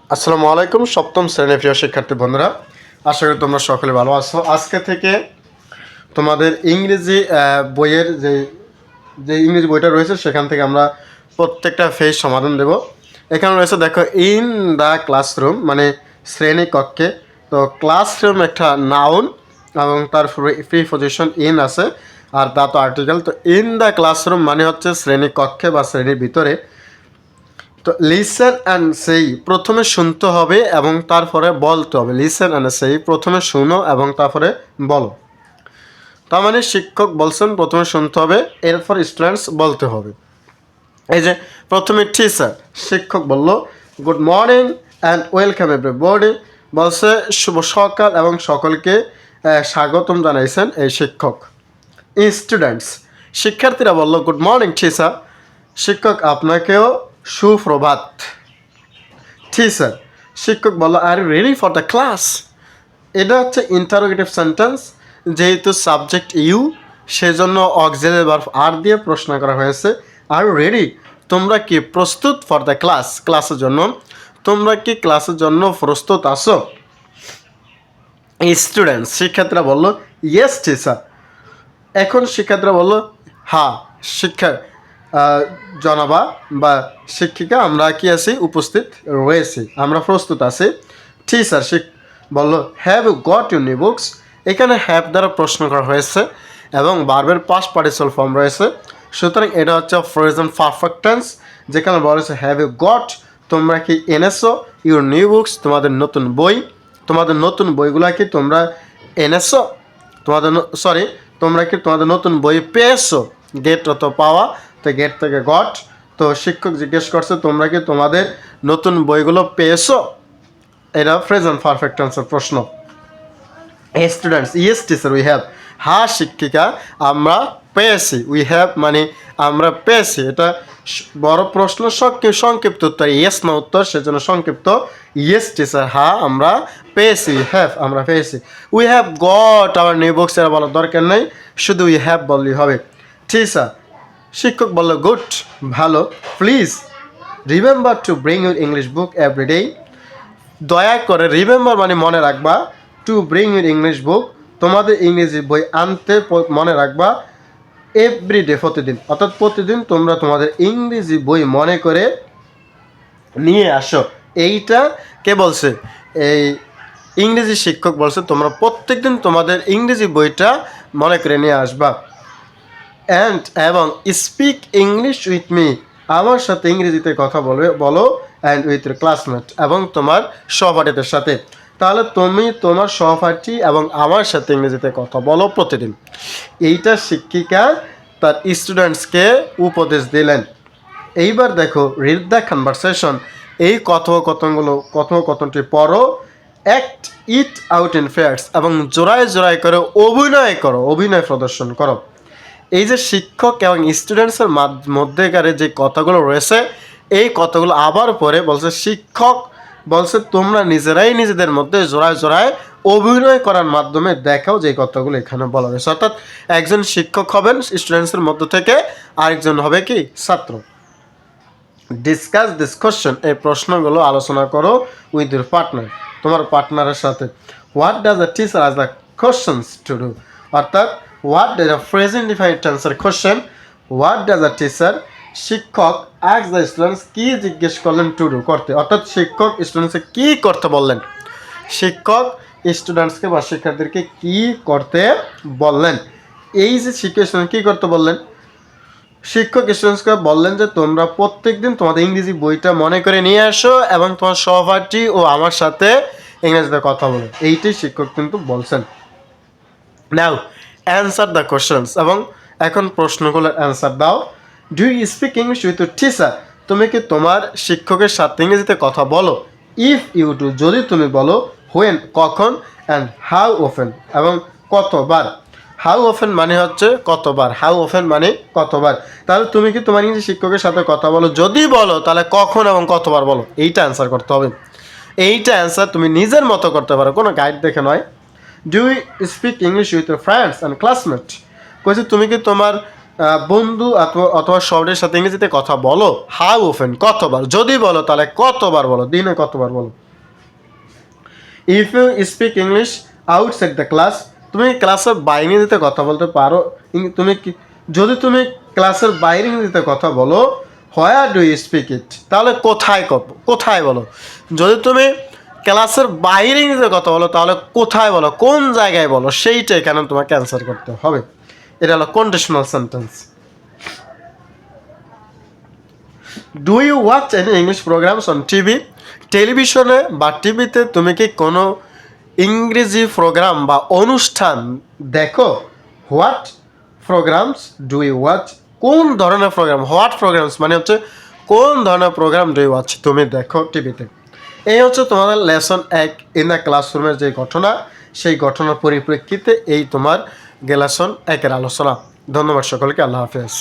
আসসালামু আলাইকুম সপ্তম শ্রেণীর প্রিয় শিক্ষার্থী বন্ধুরা, আশা করি তোমরা সকলে ভালো আছো। আজকে থেকে তোমাদের ইংরেজি বইয়ের যে যে ইংরেজি বইটা রয়েছে সেখান থেকে আমরা প্রত্যেকটা ফেজ সমাধান দেব। এখানে রয়েছে দেখো ইন দ্য ক্লাসরুম মানে শ্রেণী কক্ষে। তো ক্লাসরুম একটা নাউন এবং তার প্রিপজিশন ইন আছে, আর দা তো আর্টিকেল। তো ইন দ্য ক্লাসরুম মানে হচ্ছে শ্রেণী কক্ষে বা শ্রেণীর ভিতরে। তো লিসেন অ্যান্ড সেই প্রথমে শুনতে হবে এবং তারপরে বলতে হবে। লিসেন অ্যান্ড সেই প্রথমে শুনো এবং তারপরে বলো। তার মানে শিক্ষক বলছেন প্রথমে শুনতে হবে, এরপর স্টুডেন্টস বলতে হবে। এই যে প্রথমে টিচার শিক্ষক বলল good morning and welcome everybody, বলছে শুভ সকাল এবং সকলকে স্বাগতম জানাইছেন এই শিক্ষক। স্টুডেন্টস শিক্ষার্থীরা বলল গুড মর্নিং টিচার, শিক্ষক আপনাকেও সুপ্রভাত। টিচার শিক্ষক বলল are you ready for the class. এটা হচ্ছে ইন্টারোগেটিভ সেন্টেন্স, যেহেতু সাবজেক্ট ইউ সেজন্য অক্সিলারি ভার্ব আর দিয়ে প্রশ্ন করা হয়েছে। আর ইউ রেডি, তোমরা কি প্রস্তুত ফর দ্য ক্লাস, ক্লাসের জন্য, তোমরা কি ক্লাসের জন্য প্রস্তুত আছো? স্টুডেন্টস শিক্ষার্থীরা বলল ইয়েস টিচার। এখন শিক্ষার্থীরা বলল হ্যাঁ শিক্ষা জনাবা বা শিক্ষিকা আমরা কি আছি, উপস্থিত রয়েছি, আমরা প্রস্তুত আছি। টিচার বলল have you got your new books. এখানে হ্যাভ দ্বারা প্রশ্ন করা হয়েছে এবং ভার্বের পাস্ট পার্টিসিপাল ফর্ম রয়েছে, সুতরাং এটা হচ্ছে প্রেজেন্ট পারফেক্ট টেন্স। যেখানে বলা হয়েছে হ্যাভ ইউ গট, তোমরা কি এনেছো, ইউর নিউ বুকস তোমাদের নতুন বই, তোমাদের নতুন বইগুলা কি তোমরা এনেছো, তোমাদের তোমরা কি তোমাদের নতুন বই পেয়েছো। গেট অত পাওয়া, তো গেট থেকে গট। তো শিক্ষক জিজ্ঞেস করছে তোমরা কি তোমাদের নতুন বইগুলো পেয়েছো, এটা প্রেজেন্ট পারফেক্ট টেন্সের প্রশ্ন। Students yes teacher we have, হ্যাঁ শিক্ষিকা আমরা পেয়েছি। উই হ্যাভ মানে আমরা পেয়েছি, এটা বড় প্রশ্ন সংক্ষিপ্ত উত্তর, ইয়েস না উত্তর, সেজন্য সংক্ষিপ্ত ইয়েস টিচার, হ্যাঁ আমরা পেয়েছি। উই হ্যাভ আমরা পেয়েছি। We have got our new books এরা বলার দরকার নেই, শুধু উই হ্যাভ বললেই হবে। টিচার শিক্ষক বলল গুড ভালো। Please remember to bring your English book everyday, দয়া করে রিমেম্বার মানে মনে রাখবা, to bring your English book তোমাদের ইংরেজি বই আনতে মনে রাখবা, এভরিডে প্রতিদিন, অর্থাৎ প্রতিদিন তোমরা তোমাদের ইংরেজি বই মনে করে নিয়ে আসো। এইটা কে বলছে, এই ইংরেজি শিক্ষক বলছে তোমরা প্রত্যেকদিন তোমাদের ইংরেজি বইটা মনে করে নিয়ে আসবা। এবং স্পিক ইংলিশ উইথ মি, আমার সাথে ইংরেজিতে কথা বলো অ্যান্ড উইথ ইউর ক্লাসমেট, এবং তোমার সহপাঠীদের সাথে। তাহলে তুমি তোমার সহপাঠী এবং আমার সাথে ইংরেজিতে কথা বলো প্রতিদিন। এইটা শিক্ষিকা তার স্টুডেন্টসকে উপদেশ দিলেন। এইবার দেখো রিড দ্য কনভারসেশন, এই কথোপকথনটি পড়ো, act it out in pairs, এবং জোড়ায় জোড়ায় করে অভিনয় প্রদর্শন করো। এই যে শিক্ষক এবং স্টুডেন্টসের মধ্যেকারে যে কথাগুলো রয়েছে, এই কথাগুলো আবার পরে বলছে শিক্ষক বলছে তোমরা নিজেরাই নিজেদের মধ্যে জোড়ায় জোড়ায় অভিনয় করার মাধ্যমে দেখাও যে কথাগুলো এখানে বলা হয়েছে। অর্থাৎ একজন শিক্ষক হবেন স্টুডেন্টসের মধ্য থেকে, আরেকজন হবে কি ছাত্র। ডিসকাস দিস কোশ্চেন, এই প্রশ্নগুলো আলোচনা করো উইথ ইউর পার্টনার, তোমার পার্টনারের সাথে। What does the teacher ask the questions to do, অর্থাৎ what does the present defined টেন্সের question, what does the teacher শিক্ষক আজ দ্য স্টুডেন্টস কি জিজ্ঞেস করলেন টু ডু করতে, অর্থাৎ শিক্ষক স্টুডেন্টসকে কি করতে বললেন, শিক্ষক স্টুডেন্টসকে বা শিক্ষার্থীদেরকে কি করতে বললেন। এই যে শিক্ষক স্টুডেন্ট কী করতে বললেন, শিক্ষক স্টুডেন্টসকে বললেন যে তোমরা প্রত্যেক দিন তোমাদের ইংরেজি বইটা মনে করে নিয়ে আসো এবং তোমার সহপাঠী ও আমার সাথে ইংরেজিতে কথা বলো, এইটাই শিক্ষক কিন্তু বলছেন। নাও অ্যান্সার দ্য কোশ্চেন্স, এবং এখন প্রশ্নগুলোর অ্যান্সার দাও। Do you speak English with your teacher, তুমি কি তোমার শিক্ষকের সাথে ইংরেজিতে কথা বলো। ইফ ইউ ডু, যদি তুমি বলো, হোয়েন কখন, অ্যান্ড হাউ অফেন এবং কতবার। হাউ অফেন মানে হচ্ছে কতবার, হাউ অফেন মানে কতবার। তাহলে তুমি কি তোমার ইংরেজি শিক্ষকের সাথে কথা বলো, যদি বলো তাহলে কখন এবং কতবার বলো, এইটা অ্যান্সার করতে হবে। এইটা অ্যান্সার তুমি নিজের মতো করতে পারো, কোনো গাইড দেখে নয়। Do you speak English with your friends and classmate, কইছে তুমি কি তোমার বন্ধু অথবা শহরের সাথে ইংরেজিতে কথা বলো? হাউ অফেন কতবার, যদি বলো তাহলে কতবার বলো, দিনে কতবার বলো? If you speak English outside the class, তুমি ক্লাসের বাইরে ইংরেজিতে কথা বলতে পারো? তুমি কি, যদি তুমি ক্লাসের বাইরে ইংরেজিতে কথা বলো, where do you speak it, তাহলে কোথায় বলো? যদি তুমি ক্লাসের বাইরে ইংরেজিতে কথা বলো তাহলে কোথায় বলো, কোন জায়গায় বলো, সেইটা এখানে তোমাকে অ্যান্সার করতে হবে। এটা হলো conditional sentence. Do you watch any English programs on TV, টেলিভিশনে বা টিভিতে তুমি কি কোনো ইংরেজি প্রোগ্রাম বা অনুষ্ঠান দেখো? What programs do you watch, কোন ধরনের প্রোগ্রাম, হোয়াট প্রোগ্রামস মানে হচ্ছে কোন ধরনের প্রোগ্রাম ডু ইউ ওয়াচ তুমি দেখো টিভিতে। এই হচ্ছে তোমাদের লেসন 1 ইন দ্য ক্লাসরুমের যে ঘটনা, সেই ঘটনার পরিপ্রেক্ষিতে এই তোমার লেসন 1-এর আলোচনা। ধন্যবাদ সকলকে, আল্লাহ হাফেজ।